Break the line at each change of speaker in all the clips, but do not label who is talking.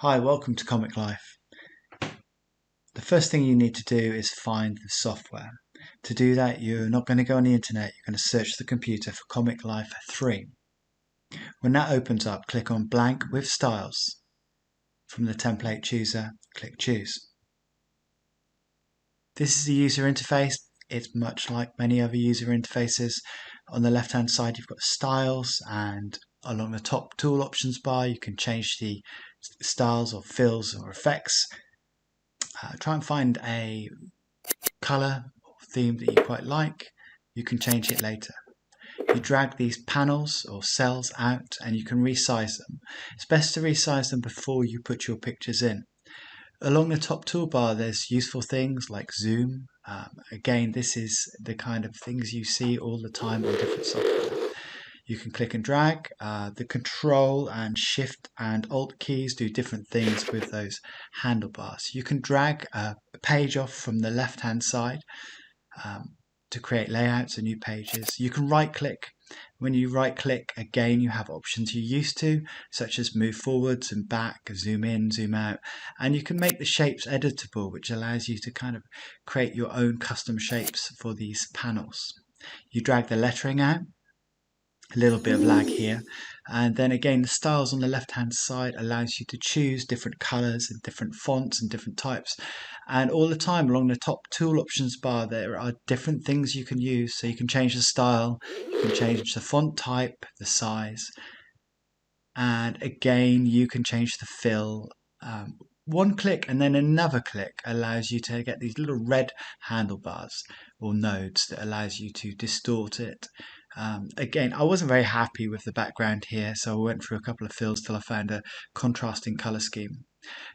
Hi, welcome to Comic Life. The first thing you need to do is find the software. To do that, you're not going to go on the internet, you're going to search the computer for Comic Life 3. When that opens up, click on Blank with Styles. From the template chooser, click Choose. This is the user interface. It's much like many other user interfaces. On the left hand side, you've got styles, and along the top tool options bar, you can change the styles or fills or effects. Try and find a color or theme that you quite like. You can change it later. You drag these panels or cells out and you can resize them. It's best to resize them before you put your pictures in. Along the top toolbar, there's useful things like zoom. Again, this is the kind of things you see all the time on different software. You can click and drag. The Control and Shift and Alt keys do different things with those handlebars. You can drag a page off from the left-hand side to create layouts and new pages. You can right-click. When you right-click, again, you have options you're used to, such as move forwards and back, zoom in, zoom out. And you can make the shapes editable, which allows you to kind of create your own custom shapes for these panels. You drag the lettering out. A little bit of lag here, and then again the styles on the left hand side allows you to choose different colors and different fonts and different types, and all the time along the top tool options bar there are different things you can use. So you can change the style, you can change the font type, the size, and again you can change the fill. One click and then another click allows you to get these little red handlebars or nodes that allows you to distort it. Again, I wasn't very happy with the background here, so I went through a couple of fills till I found a contrasting color scheme.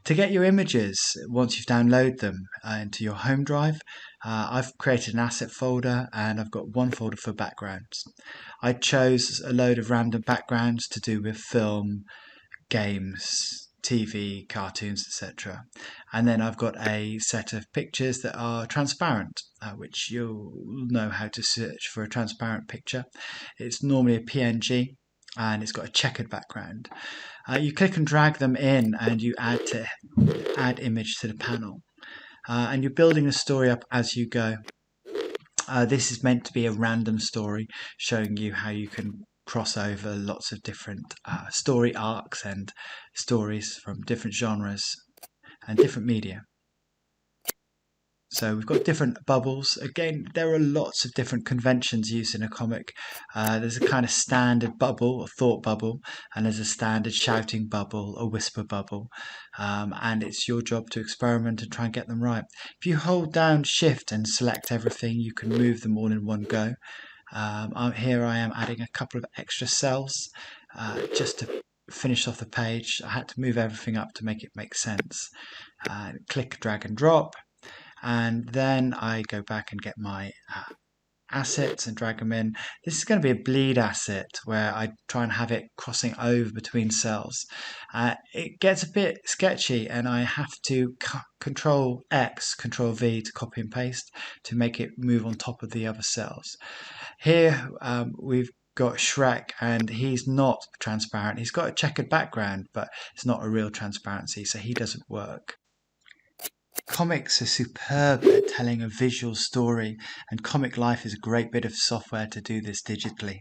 To get your images, once you've downloaded them into your home drive, I've created an asset folder and I've got one folder for backgrounds. I chose a load of random backgrounds to do with film, games, TV, cartoons, etc. And then I've got a set of pictures that are transparent, which you'll know how to search for a transparent picture. It's normally a PNG and it's got a checkered background. You click and drag them in and you add image to the panel. And you're building the story up as you go. This is meant to be a random story showing you how you can cross over lots of different story arcs and stories from different genres and different media. So we've got different bubbles. Again, there are lots of different conventions used in a comic. There's a kind of standard bubble, a thought bubble, and there's a standard shouting bubble, a whisper bubble. And it's your job to experiment and try and get them right. If you hold down Shift and select everything, you can move them all in one go. Here I am adding a couple of extra cells just to finish off the page. I had to move everything up to make it make sense. Click, drag and drop. And then I go back and get my assets and drag them in. This is going to be a bleed asset where I try and have it crossing over between cells. It gets a bit sketchy and I have to Control X, Control V to copy and paste to make it move on top of the other cells. Here we've got Shrek and he's not transparent. He's got a checkered background, but it's not a real transparency, so he doesn't work. Comics are superb at telling a visual story, and Comic Life is a great bit of software to do this digitally.